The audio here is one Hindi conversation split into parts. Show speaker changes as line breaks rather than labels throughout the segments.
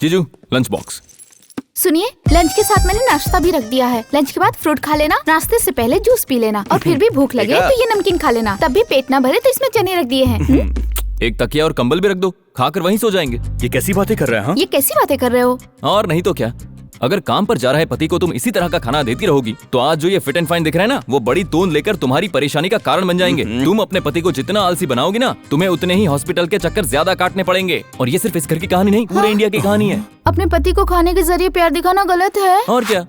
जीजू, लंच बॉक्स।
सुनिए, लंच के साथ मैंने नाश्ता भी रख दिया है। लंच के बाद फ्रूट खा लेना, नाश्ते से पहले जूस पी लेना, और फिर भी भूख लगे तो ये नमकीन खा लेना। तब भी पेट ना भरे तो इसमें चने रख दिए हैं।
एक तकिया और कंबल भी रख दो, खाकर वहीं सो जाएंगे।
ये कैसी बातें कर रहे हैं?
ये कैसी बातें कर रहे हो?
और नहीं तो क्या, अगर काम पर जा रहे पति को तुम इसी तरह का खाना देती रहोगी तो आज जो ये फिट एंड फाइन दिख रहा है ना, वो बड़ी तोंद लेकर तुम्हारी परेशानी का कारण बन जाएंगे। तुम अपने पति को जितना आलसी बनाओगी ना, तुम्हें उतने ही हॉस्पिटल के चक्कर ज्यादा काटने पड़ेंगे। और ये सिर्फ इस घर की कहानी नहीं, पूरे इंडिया की कहानी है।
अपने पति को खाने के जरिए प्यार दिखाना गलत है।
और क्या,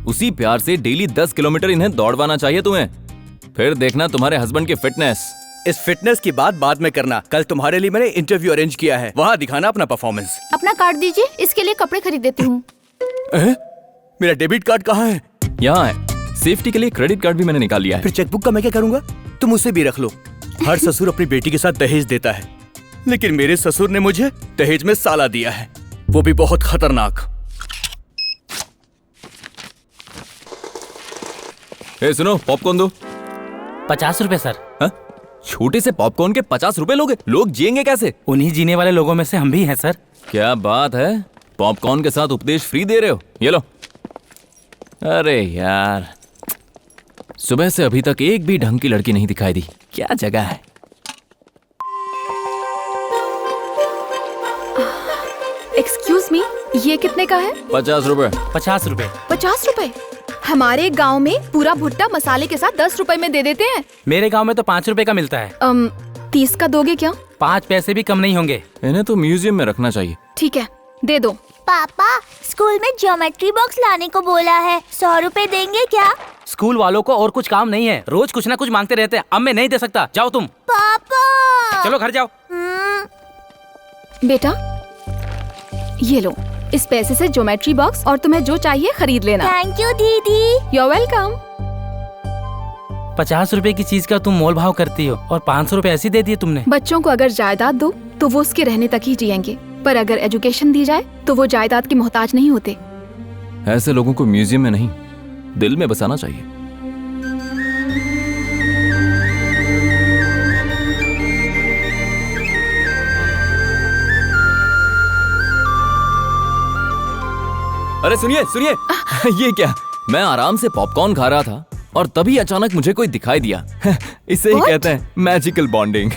उसी प्यार से डेली 10 किलोमीटर इन्हें दौड़वाना चाहिए तुम्हें। फिर देखना तुम्हारे हस्बैंड की फिटनेस।
इस फिटनेस की बात बाद में करना। कल तुम्हारे लिए मैंने इंटरव्यू अरेंज किया है, वहाँ दिखाना अपना परफॉर्मेंस।
अपना कार्ड दीजिए, इसके लिए कपड़े खरीद देती हूँ।
मेरा डेबिट कार्ड कहाँ है?
यहाँ है। सेफ्टी के लिए क्रेडिट कार्ड भी मैंने निकाल लिया है।
फिर चेकबुक का मैं क्या करूँगा? तुम उसे भी रख लो। हर ससुर अपनी बेटी के साथ दहेज देता है, लेकिन मेरे ससुर ने मुझे दहेज में साला दिया है, वो भी बहुत खतरनाक।
सुनो, पॉपकॉर्न दो।
50 रुपए सर।
हा? छोटे से पॉपकॉर्न के 50 रुपए लोगे? लोग जिएंगे कैसे?
उन्हीं जीने वाले लोगों में से हम भी हैं सर।
क्या बात है, पॉपकॉर्न के साथ उपदेश फ्री दे रहे हो? ये लो। अरे यार, सुबह से अभी तक एक भी ढंग की लड़की नहीं दिखाई दी। क्या जगह है।
एक्सक्यूज मी, ये कितने का है?
50 रुपए।
50 रुपए।
50 रुपए? हमारे गांव में पूरा भुट्टा मसाले के साथ 10 रुपए में दे देते हैं।
मेरे गांव में तो 5 रुपए का मिलता है।
30 का दोगे क्या?
5 पैसे भी कम नहीं होंगे।
इन्हें तो म्यूजियम में रखना चाहिए।
ठीक है, दे दो।
पापा, स्कूल में ज्योमेट्री बॉक्स लाने को बोला है, 100 रुपए देंगे क्या?
स्कूल वालों को और कुछ काम नहीं है, रोज कुछ ना कुछ मांगते रहते हैं। अब मैं नहीं दे सकता, जाओ तुम।
पापा
चलो घर जाओ।
बेटा, ये लो, इस पैसे से ज्योमेट्री बॉक्स और तुम्हें जो चाहिए खरीद लेना।
थैंक यू दीदी।
You are welcome.
50 रुपए की चीज का तुम मोल भाव करती हो और 500 रुपए ऐसी दे दिए तुमने।
बच्चों को अगर जायदाद दो तो वो उसके रहने तक ही जिएंगे, पर अगर एजुकेशन दी जाए तो वो जायदाद की मोहताज नहीं होते।
ऐसे लोगों को म्यूजियम में नहीं, दिल में बसाना चाहिए। अरे सुनिए सुनिए, ये क्या, मैं आराम से पॉपकॉर्न खा रहा था और तभी अचानक मुझे कोई दिखाई दिया। इसे ही कहते हैं मैजिकल बॉन्डिंग।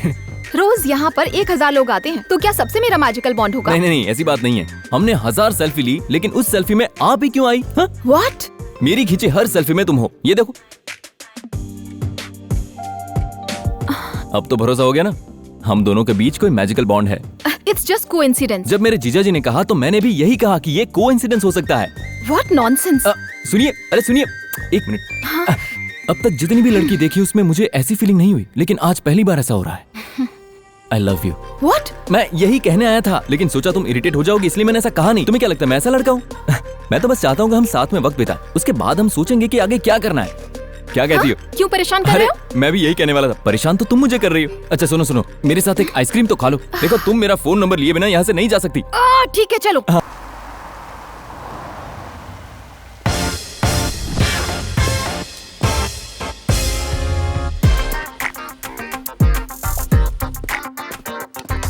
रोज यहाँ पर 1000 लोग आते हैं, तो क्या सबसे मेरा मैजिकल बॉन्ड होगा?
नहीं नहीं, ऐसी बात नहीं है। हमने 1000 सेल्फी ली, लेकिन उस सेल्फी में आप ही क्यों आई?
व्हाट?
मेरी खींची हर सेल्फी में तुम हो, ये देखो। अब तो भरोसा हो गया ना, हम दोनों के बीच कोई मैजिकल बॉन्ड है।
It's just coincidence.
जब मेरे जीजा जी ने कहा तो मैंने भी यही कहा कि ये कोइंसिडेंस हो सकता है।
What nonsense.
सुनिए, अरे सुनिए, एक मिनट। अब तक जितनी भी लड़की देखी उसमें मुझे ऐसी फीलिंग नहीं हुई, लेकिन आज पहली बार ऐसा हो रहा है। I love you।
What?
मैं यही कहने आया था, लेकिन सोचा तुम इरिटेट हो जाओगी, इसलिए मैंने ऐसा कहा नहीं। तुम्हें क्या लगता है मैं ऐसा लड़का हूँ? मैं तो बस चाहता हूँ कि हम साथ में वक्त बिताएं, उसके बाद हम सोचेंगे कि आगे क्या करना है। क्या कहती हो?
क्यों परेशान कर रहे हो?
मैं भी यही कहने वाला था, परेशान तो तुम मुझे कर रही हो। अच्छा सुनो सुनो, मेरे साथ एक आइसक्रीम तो खा लो। देखो तुम मेरा फोन नंबर लिए बिना यहाँ से नहीं जा सकती।
ठीक है, चलो।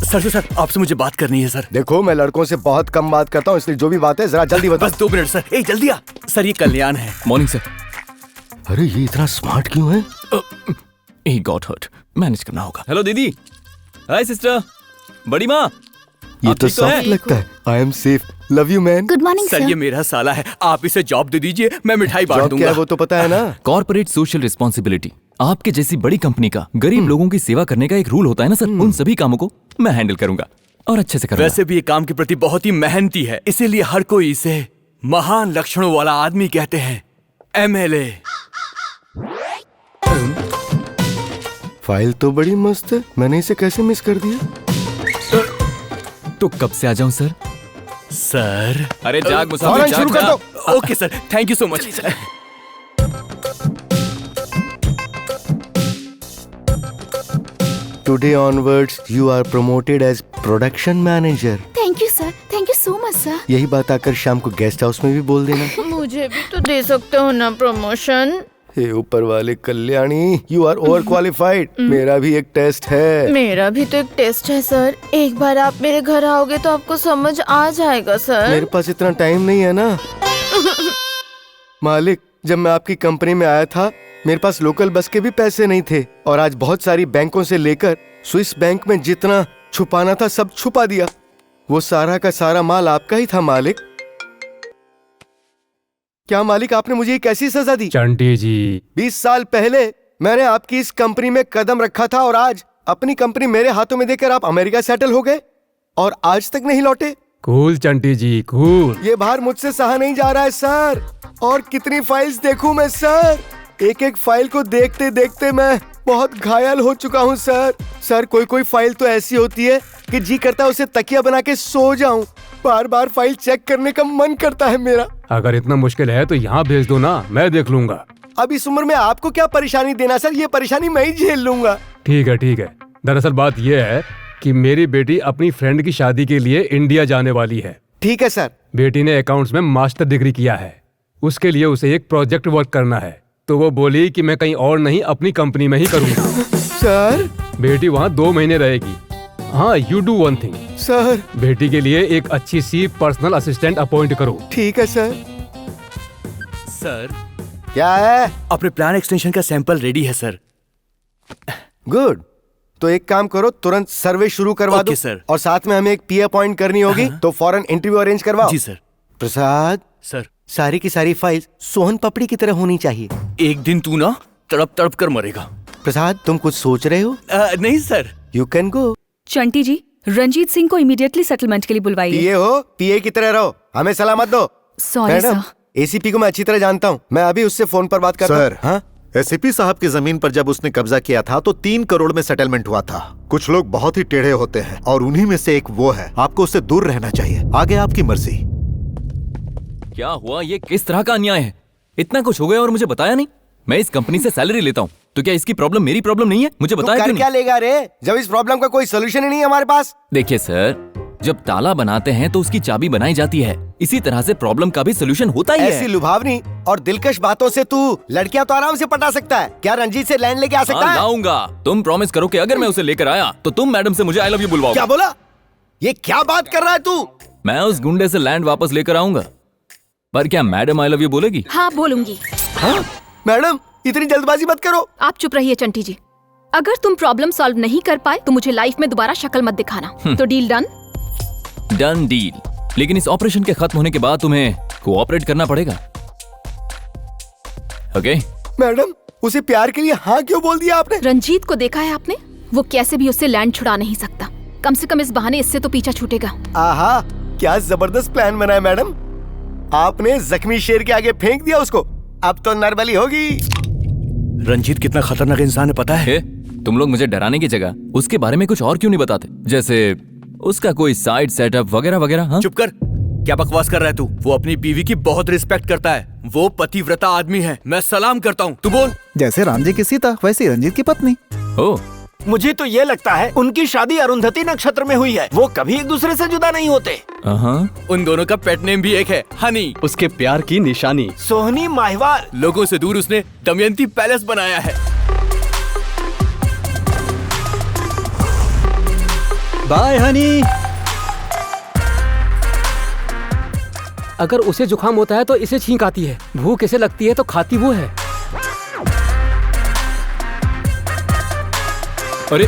सर आपसे मुझे बात करनी है सर।
देखो, मैं लड़कों से बहुत कम बात करता हूँ, इसलिए जो भी बात है जरा जल्दी बताओ।
बस 2 मिनट सर। ए जल्दी आ सर, ये कल्याण है।
Morning sir.
अरे ये इतना स्मार्ट क्यों है?
He got hurt, मैनेज करना होगा। हेलो दीदी। हाय सिस्टर। बड़ी माँ।
ये तो सॉफ्ट लगता है। I am safe, love you man.
Good morning
sir, ये मेरा साला है, आप इसे जॉब दे दीजिए, मैं मिठाई बांट
जॉब
दूंगा।
क्या है वो तो पता है ना।
कॉर्पोरेट सोशल रिस्पॉन्सिबिलिटी, आपके जैसी बड़ी कंपनी का गरीब लोगों की सेवा करने का एक रूल होता है ना सर। उन सभी कामों को मैं हैंडल करूंगा और अच्छे से करूंगा।
वैसे भी ये काम के प्रति बहुत ही मेहनती है, इसीलिए हर कोई इसे महान लक्षणों वाला आदमी कहते हैं। MLA।
फाइल तो बड़ी मस्त है, मैंने इसे कैसे मिस कर दिया?
तो कब से आ जाऊं सर?
सर
अरे जाग मुसाफिर,
शुरू कर दो।
Okay sir, thank you so much.
Today onwards you are promoted as production manager।
Thank you sir, thank you so much sir.
यही बात आकर शाम को गेस्ट हाउस में भी बोल देना।
मुझे भी तो दे सकते हो ना प्रमोशन।
हे ऊपर वाले Kalyani, you are over qualified. मेरा भी एक टेस्ट है।
मेरा भी तो एक टेस्ट है सर। एक बार आप मेरे घर आओगे तो आपको समझ आ जाएगा सर।
मेरे पास इतना टाइम नहीं है ना। मालिक, जब मैं आपकी कंपनी में आया था मेरे पास लोकल बस के भी पैसे नहीं थे, और आज बहुत सारी बैंकों से लेकर स्विस बैंक में जितना छुपाना था सब छुपा दिया। वो सारा का सारा माल आपका ही था मालिक। क्या मालिक आपने मुझे एक ऐसी सजा दी?
चंटी जी,
20 साल पहले मैंने आपकी इस कंपनी में कदम रखा था और आज अपनी कंपनी मेरे हाथों में देकर आप अमेरिका सेटल हो गए और आज तक नहीं लौटे।
कूल चंटी जी, कूल।
ये भार मुझसे सहा नहीं जा रहा है सर। और कितनी फाइल्स देखूं मैं सर? एक एक फाइल को देखते देखते मैं बहुत घायल हो चुका हूँ सर। सर कोई फाइल तो ऐसी होती है कि जी करता है उसे तकिया बना के सो जाऊं। बार बार फाइल चेक करने का मन करता है मेरा।
अगर इतना मुश्किल है तो यहाँ भेज दो ना, मैं देख लूंगा।
अब इस उम्र में आपको क्या परेशानी देना सर, ये परेशानी मैं ही झेल लूंगा।
ठीक है ठीक है। दरअसल बात यह है कि मेरी बेटी अपनी फ्रेंड की शादी के लिए इंडिया जाने वाली है।
ठीक है सर।
बेटी ने अकाउंट्स में मास्टर डिग्री किया है, उसके लिए उसे एक प्रोजेक्ट वर्क करना है, तो वो बोली कि मैं कहीं और नहीं अपनी कंपनी में ही करूँगा।
सर
बेटी वहाँ 2 महीने रहेगी। हाँ, you do one thing
sir.
बेटी के लिए एक अच्छी सी पर्सनल असिस्टेंट अपॉइंट करो।
ठीक है सर।
सर
क्या है?
अपने प्लान एक्सटेंशन का सैंपल रेडी है सर।
गुड। तो एक काम करो, तुरंत सर्वे शुरू करवा दो
सर।
और साथ में हमें एक पीए अपॉइंट करनी होगी, तो फौरन इंटरव्यू अरेंज करवाओ।
जी सर।
प्रसाद
सर,
सारी की सारी फाइल्स सोहन पपड़ी की तरह होनी चाहिए।
एक दिन तू ना तड़प तड़प कर मरेगा।
प्रसाद तुम कुछ सोच रहे हो?
नहीं sir.
You can go.
Chanti ji, Ranjit Singh को इमीडिएटली सेटलमेंट के लिए बुलवाइए।
पीए हो, पीए की तरह रहो, हमें सलाह मत दो।
Sorry sir.
एसीपी को मैं अच्छी तरह जानता हूँ, मैं अभी उससे फोन पर बात करता हूँ।
सर, हाँ? एसीपी साहब की जमीन पर जब उसने कब्जा किया था तो 3 करोड़ में सेटलमेंट हुआ था। कुछ लोग बहुत ही टेढ़े होते हैं और उन्हीं में से एक वो है। आपको उससे दूर रहना चाहिए। आगे आपकी मर्जी।
क्या हुआ? ये किस तरह का अन्याय है? इतना कुछ हो गया और मुझे बताया नहीं। मैं इस कंपनी से सैलरी लेता हूँ, तो क्या इसकी प्रॉब्लम मेरी प्रॉब्लम नहीं है? मुझे बताया क्यों नहीं?
क्या लेगा रे, जब इस प्रॉब्लम का कोई सोल्यूशन ही नहीं है हमारे पास।
देखिए सर, जब ताला बनाते हैं तो उसकी चाबी बनाई जाती है, इसी तरह से प्रॉब्लम का भी सोल्यूशन होता ही है।
ऐसी लुभावनी और दिलकश बातों से तू लड़कियां तो आराम से पटा सकता है। क्या रंजीत से लैंड लेके आ सकता है?
लाऊंगा। तुम प्रॉमिस करो कि अगर मैं उसे लेकर आया तो तुम मैडम से मुझे आई लव यू बुलवाओ।
क्या बोला? ये क्या बात कर रहा है तू?
मैं उस गुंडे से लैंड वापस लेकर आऊंगा, पर क्या मैडम आई लव यू बोलेगी?
हाँ, बोलूंगी।
हाँ? मैडम इतनी जल्दबाजी मत करो।
आप चुप रहिए चंटी जी। अगर तुम प्रॉब्लम सॉल्व नहीं कर पाए तो मुझे लाइफ में दोबारा शक्ल मत दिखाना। तो डील डन?
Done deal. लेकिन इस ऑपरेशन के खत्म होने के बाद तुम्हें कोऑपरेट करना पड़ेगा। ओके?
मैडम उसे प्यार के लिए हाँ क्यों बोल दिया आपने?
रंजीत को देखा है आपने? वो कैसे भी उससे लैंड छुड़ा नहीं सकता। कम से कम इस बहाने इससे तो पीछा छूटेगा।
आहा, क्या जबरदस्त प्लान बना है मैडम। आपने जख्मी शेर के आगे फेंक दिया उसको, अब तो नरबली होगी।
रंजीत कितना खतरनाक इंसान है पता है?
तुम लोग मुझे डराने की जगह उसके बारे में कुछ और क्यों नहीं बताते? जैसे उसका कोई साइड सेटअप वगैरह वगैरह। हाँ?
चुप कर, क्या बकवास कर रहा है तू? वो अपनी बीवी की बहुत रिस्पेक्ट करता है। वो पतिव्रता आदमी है, मैं सलाम करता हूँ। तू बोल।
जैसे राम जी की सीता वैसे ही रंजीत की पत्नी।
ओ,
मुझे तो ये लगता है उनकी शादी अरुंधति नक्षत्र में हुई है। वो कभी एक दूसरे से जुदा नहीं होते।
उन दोनों का पेट नेम भी एक है, हनी।
उसके प्यार की निशानी।
सोहनी माहिवाल।
लोगों से दूर उसने दमयंती पैलेस बनाया है।
बाय हनी। अगर उसे जुकाम होता है तो इसे छींक आती है, भूख इसे लगती है तो खाती वो है।
अरे,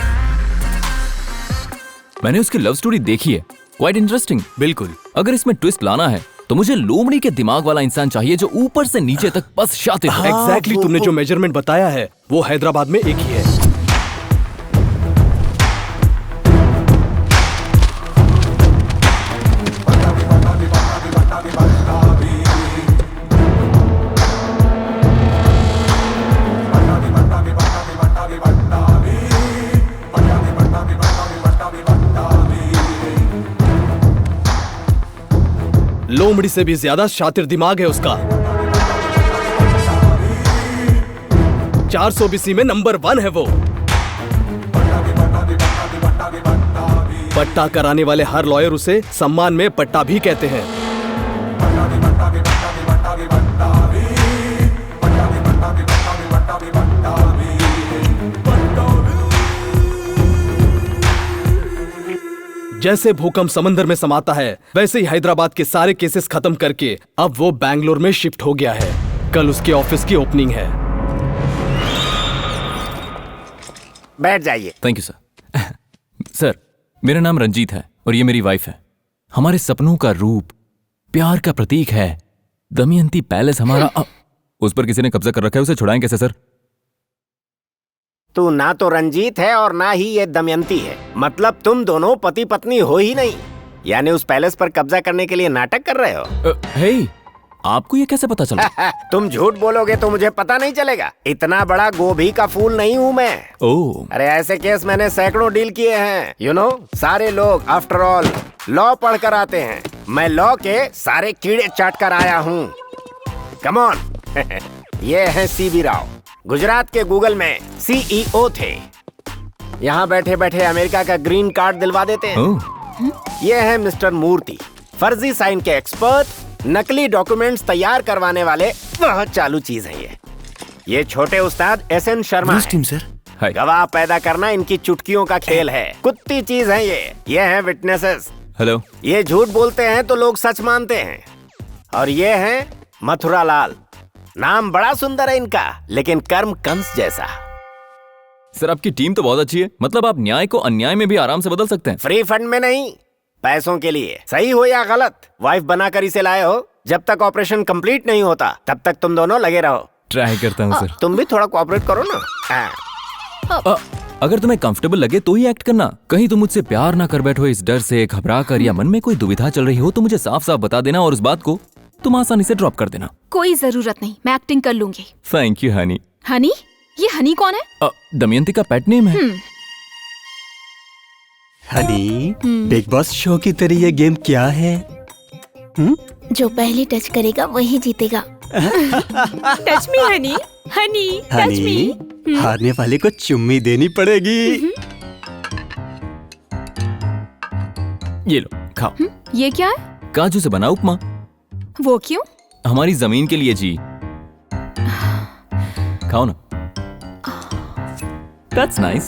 मैंने उसकी लव स्टोरी देखी है, क्वाइट इंटरेस्टिंग।
बिल्कुल।
अगर इसमें ट्विस्ट लाना है तो मुझे लोमड़ी के दिमाग वाला इंसान चाहिए जो ऊपर से नीचे तक बस शातिर है।
एग्जैक्टली, तुमने जो मेजरमेंट बताया है वो हैदराबाद में एक ही है। लोमड़ी से भी ज्यादा शातिर दिमाग है उसका। 400 BC में नंबर 1 है वो। पट्टा कराने वाले हर लॉयर उसे सम्मान में पट्टा भी कहते हैं।
जैसे भूकंप समंदर में समाता है, वैसे ही हैदराबाद के सारे केसेस खत्म करके अब वो बैंगलोर में शिफ्ट हो गया है। कल उसके ऑफिस की ओपनिंग है।
बैठ जाइए।
Thank you sir. सर, मेरा नाम रंजीत है और ये मेरी वाइफ है। हमारे सपनों का रूप, प्यार का प्रतीक है दमयंती पैलेस हमारा। उस पर किसी ने कब्जा कर रखा है, उसे छुड़ाएं कैसे सर?
तू ना तो रंजीत है और ना ही ये दमयंती है। मतलब तुम दोनों पति पत्नी हो ही नहीं। यानी उस पैलेस पर कब्जा करने के लिए नाटक कर रहे हो।
हे, आपको ये कैसे पता चला?
तुम झूठ बोलोगे तो मुझे पता नहीं चलेगा। इतना बड़ा गोभी का फूल नहीं हूँ मैं।
ओह।
अरे ऐसे केस मैंने सैकड़ों डील किए हैं। यू नो, सारे लोग आफ्टर ऑल लॉ पढ़ कर आते हैं। मैं लॉ के सारे कीड़े चाट कर आया हूँ। Come on. ये है सीबी राव, गुजरात के गूगल में CEO थे। यहाँ बैठे बैठे अमेरिका का ग्रीन कार्ड दिलवा देते हैं। ये है मिस्टर मूर्ति, फर्जी साइन के एक्सपर्ट, नकली डॉक्यूमेंट्स तैयार करवाने वाले बहुत चालू चीज है ये छोटे उस्ताद SN शर्मा हैं। गवाह पैदा करना इनकी चुटकियों का खेल है। कुत्ती चीज है ये हैं विटनेसेस।
हेलो।
ये झूठ बोलते हैं तो लोग सच मानते हैं। और ये हैं मथुरा लाल। नाम बड़ा सुंदर है इनका, लेकिन कर्म कंस जैसा।
सर, आपकी टीम तो बहुत अच्छी है। मतलब आप न्याय को अन्याय में भी आराम से बदल सकते हैं।
फ्री फंड में नहीं, पैसों के लिए। सही हो या गलत, वाइफ बनाकर इसे लाए हो। जब तक ऑपरेशन कंप्लीट नहीं होता तब तक तुम दोनों लगे रहो।
ट्राई करता हूँ सर।
तुम भी थोड़ा कोऑपरेट करो ना।
अगर तुम्हें कंफर्टेबल लगे तो ही एक्ट करना। कहीं तुम मुझसे प्यार ना कर बैठो इस डर से, घबरा कर, या मन में कोई दुविधा चल रही हो तो मुझे साफ साफ बता देना और उस बात को तुम आसानी से ड्रॉप कर देना।
कोई जरूरत नहीं, मैं एक्टिंग कर लूंगी।
Thank you honey.
हनी? ये हनी कौन है?
दमयंती का पेट नेम है।
हनी, बिग बॉस शो की तरह ये गेम क्या है?
जो पहले टच करेगा वही जीतेगा।
Touch me Honey, Honey touch me.
हारने वाले को चुम्मी देनी पड़ेगी।
ये लो, खाओ।
ये क्या है?
काजू से बना उपमा।
वो क्यों?
हमारी जमीन के लिए जी। खाओ ना। That's nice.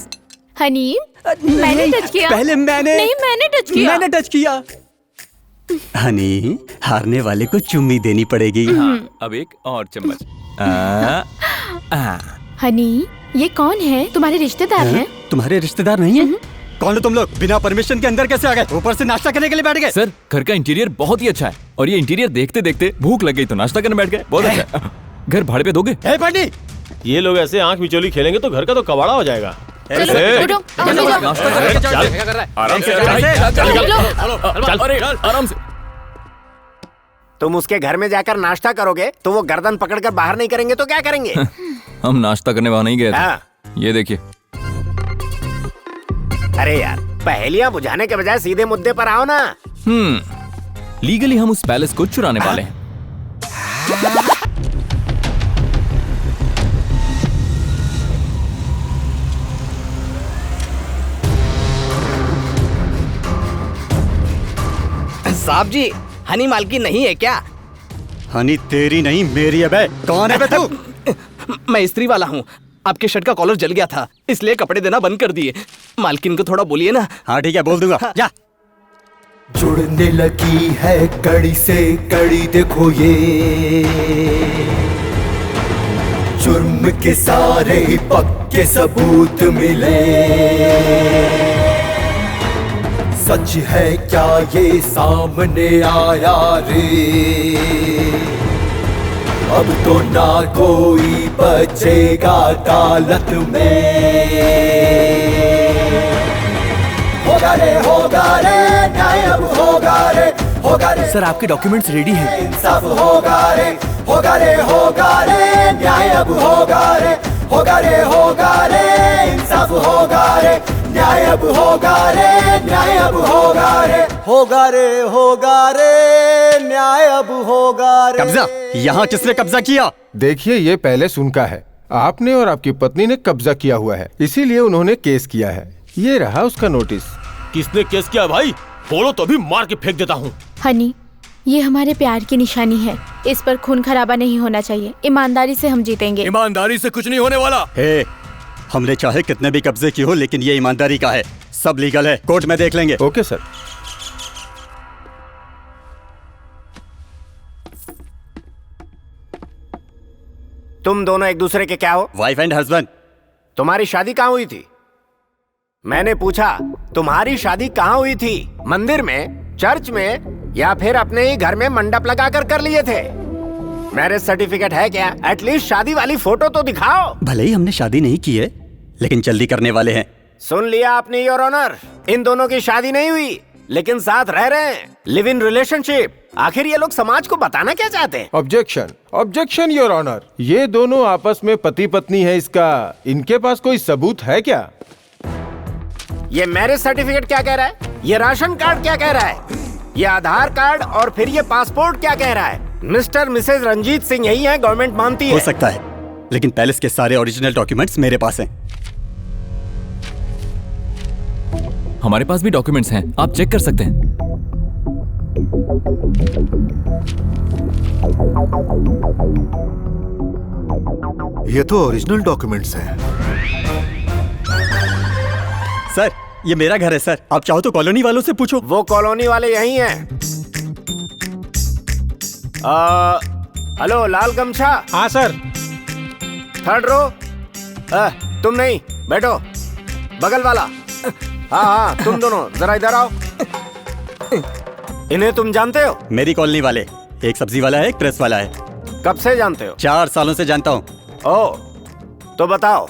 हनी, मैंने टच किया।
पहले मैंने।
नहीं, मैंने टच किया।
मैंने टच किया। हनी, हारने वाले को चुम्मी देनी पड़ेगी।
हाँ, अब एक और चम्मच।
हनी, ये कौन है? तुम्हारे रिश्तेदार हैं?
तुम्हारे रिश्तेदार नहीं है? कौन हो तुम लोग? बिना परमिशन के अंदर कैसे आ गए? ऊपर से नाश्ता करने के लिए बैठ गए?
सर, घर का इंटीरियर बहुत ही अच्छा है और ये इंटीरियर देखते देखते भूख लग गई तो नाश्ता करने बैठ गए। बहुत अच्छा है। घर भाड़े पे दोगे?
पंडित, ये लोग ऐसे आंख मिचौली खेलेंगे तो घर का तो कबाड़ा हो जाएगा।
आराम से।
तुम उसके घर में जाकर नाश्ता करोगे तो वो गर्दन पकड़कर बाहर नहीं करेंगे तो क्या करेंगे?
हम नाश्ता करने वहां नहीं गए थे। ये देखिए।
अरे यार, पहेलियां बुझाने के बजाय सीधे मुद्दे पर आओ ना।
लीगली हम उस पैलेस को चुराने वाले हैं।
साहब जी, हनी मालकी नहीं है क्या?
हनी तेरी नहीं मेरी है बे। कौन है बे तू?
मैं स्त्री वाला हूँ। आपके शर्ट का कॉलर जल गया था, इसलिए कपड़े देना बंद कर दिए। मालकिन को थोड़ा बोलिए ना।
हाँ ठीक है, बोल दूंगा। जा।
जुड़ने लगी है कड़ी से कड़ी, देखो ये जुर्म के सारे ही पक्के सबूत मिले। सच है क्या ये सामने आया रे, अब तो ना कोई बचेगा अदालत में। होगा रे न्याय अब होगा रे।
सर, आपके डॉक्यूमेंट्स रेडी हैं।
इंसाफ होगा रे न्याय अब होगा रे इंसाफ होगा रे न्याय अब होगा रे न्याय अब होगा रे।
कब्जा? यहाँ किसने कब्जा किया?
देखिए, ये पैलेस उनका है। आपने और आपकी पत्नी ने कब्जा किया हुआ है, इसीलिए उन्होंने केस किया है। ये रहा उसका नोटिस।
किसने केस किया भाई? बोलो तो भी मार के फेंक देता हूँ।
हनी, ये हमारे प्यार की निशानी है। इस पर खून खराबा नहीं होना चाहिए। ईमानदारी से हम जीतेंगे।
ईमानदारी से कुछ नहीं होने वाला।
हे, हमने चाहे कितने भी कब्जे की हो, लेकिन ये ईमानदारी का है, सब लीगल है, कोर्ट में देख लेंगे।
Okay sir.
तुम दोनों एक दूसरे के क्या हो?
Wife and husband.
तुम्हारी शादी कहाँ हुई थी? मैंने पूछा तुम्हारी शादी कहाँ हुई थी? मंदिर में, चर्च में, या फिर अपने ही घर में मंडप लगाकर कर लिए थे? मैरिज सर्टिफिकेट है क्या? एटलीस्ट शादी वाली फोटो तो दिखाओ।
भले ही हमने शादी नहीं की है, लेकिन जल्दी करने वाले हैं।
सुन लिया आपने योर ऑनर, इन दोनों की शादी नहीं हुई, लेकिन साथ रह रहे हैं, लिव इन रिलेशनशिप। आखिर ये लोग समाज को बताना क्या चाहते हैं?
Objection, objection your honour. ये दोनों आपस में पति पत्नी है, इसका इनके पास कोई सबूत है क्या?
ये मैरिज सर्टिफिकेट क्या कह रहा है? ये राशन कार्ड क्या कह रहा है? ये आधार कार्ड और फिर ये पासपोर्ट क्या कह रहा है? मिस्टर मिसेज रंजीत सिंह यही है, गवर्नमेंट मानती है।
हो सकता है, लेकिन पैलेस के सारे ओरिजिनल डॉक्यूमेंट्स मेरे पास हैं।
हमारे पास भी डॉक्यूमेंट्स हैं, आप चेक कर सकते हैं।
ये तो ओरिजिनल डॉक्यूमेंट्स हैं।
सर, ये मेरा घर है सर, आप चाहो तो कॉलोनी वालों से पूछो।
वो कॉलोनी वाले यही हैं। हेलो, लाल गमछा।
हाँ सर।
Third row. तुम नहीं, बैठो। बगल वाला। हाँ, तुम दोनों जरा इधर आओ। इन्हें तुम जानते हो?
मेरी कॉलोनी वाले, एक सब्जी वाला है, एक प्रेस वाला है।
कब से जानते हो?
4 सालों से जानता हूँ।
ओह, तो बताओ,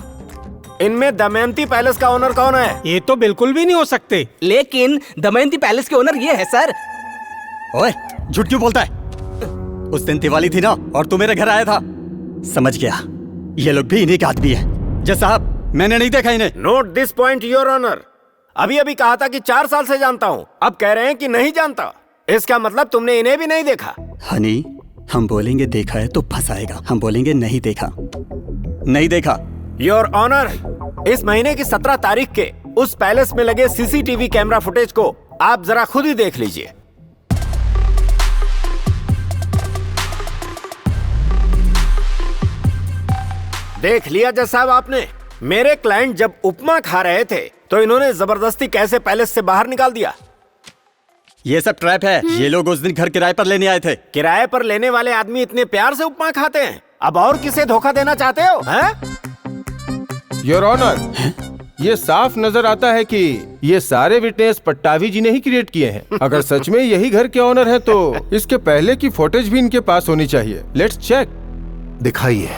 इनमें दमयंती पैलेस का ओनर कौन है?
ये तो बिल्कुल भी नहीं हो सकते।
लेकिन दमयंती पैलेस के ओनर ये है सर।
ओए, झूठ क्यों बोलता है? उस दिन दिवाली थी ना, और तू मेरे घर आया था। समझ गया, ये लोग भी इन्हीं का आदमी है। जय साहब, मैंने नहीं देखा इन्हें।
Note this point your honour. अभी अभी कहा था कि 4 साल से जानता हूँ, अब कह रहे हैं कि नहीं जानता। इसका मतलब तुमने इन्हें भी नहीं देखा।
हनी, हम बोलेंगे देखा है तो फंसाएगा, हम बोलेंगे नहीं देखा, नहीं देखा।
योर ऑनर, इस महीने की 17 तारीख के उस पैलेस में लगे सीसीटीवी कैमरा फुटेज को आप जरा खुद ही देख लीजिए। देख लिया जज साहब आपने? मेरे क्लाइंट जब उपमा खा रहे थे तो इन्होंने जबरदस्ती कैसे पैलेस से बाहर निकाल दिया।
ये सब ट्रैप है। ये लोग उस दिन घर किराए पर लेने आए थे।
किराए पर लेने वाले आदमी इतने प्यार से उपमा खाते हैं, अब और किसे धोखा देना चाहते हो? हैं?
योर ऑनर, ये साफ नजर आता है कि ये सारे विटनेस पट्टावी जी ने ही क्रिएट किए हैं। अगर सच में यही घर के ऑनर हैं तो इसके पहले की फुटेज भी इनके पास होनी चाहिए। Let's check.
दिखाइए।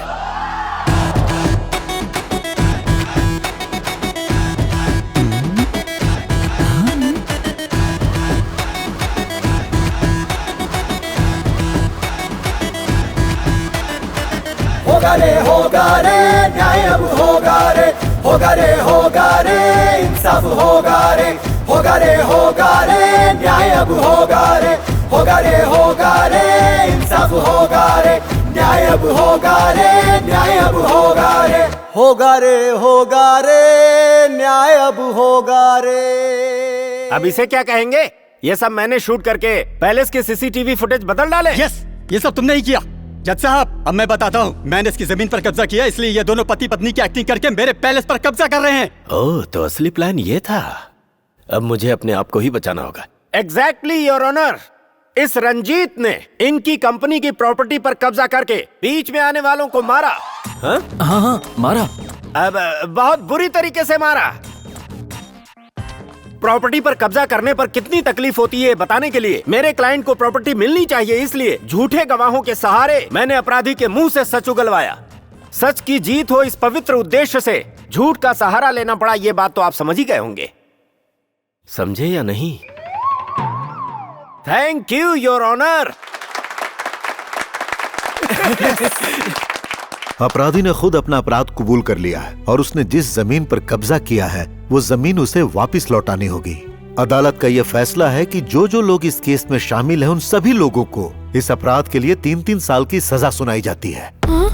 होगा रे न्याय अब होगा रे, होगा रे इंसाफ होगा रे, होगा रे न्याय अब होगा रे, होगा रे इंसाफ होगा रे, न्याय अब होगा रे, न्याय अब होगा रे, होगा रे न्याय अब होगा रे।
अब इसे क्या कहेंगे? ये सब मैंने शूट करके पैलेस के सीसीटीवी फुटेज बदल डाले।
यस, ये सब तुमने ही किया। जज साहब, अब मैं बताता हूँ, मैंने इसकी जमीन पर कब्जा किया, इसलिए ये दोनों पति पत्नी की एक्टिंग करके मेरे पैलेस पर कब्जा कर रहे हैं।
ओह, तो असली प्लान ये था। अब मुझे अपने आप को ही बचाना होगा। एग्जैक्टली योर ऑनर, इस रंजीत ने इनकी कंपनी की प्रॉपर्टी पर कब्जा करके बीच में आने वालों को मारा।
हाँ, मारा।
अब बहुत बुरी तरीके से मारा। प्रॉपर्टी पर कब्जा करने पर कितनी तकलीफ होती है बताने के लिए मेरे क्लाइंट को प्रॉपर्टी मिलनी चाहिए, इसलिए झूठे गवाहों के सहारे मैंने अपराधी के मुंह से सच उगलवाया। सच की जीत हो, इस पवित्र उद्देश्य से झूठ का सहारा लेना पड़ा। ये बात तो आप समझ ही गए होंगे, समझे या नहीं? Thank you your honour.
अपराधी ने खुद अपना अपराध कबूल कर लिया है और उसने जिस जमीन पर कब्जा किया है वो जमीन उसे वापस लौटानी होगी। अदालत का यह फैसला है कि जो जो लोग इस केस में शामिल हैं उन सभी लोगों को इस अपराध के लिए 3-3 साल की सजा सुनाई जाती है।
हाँ?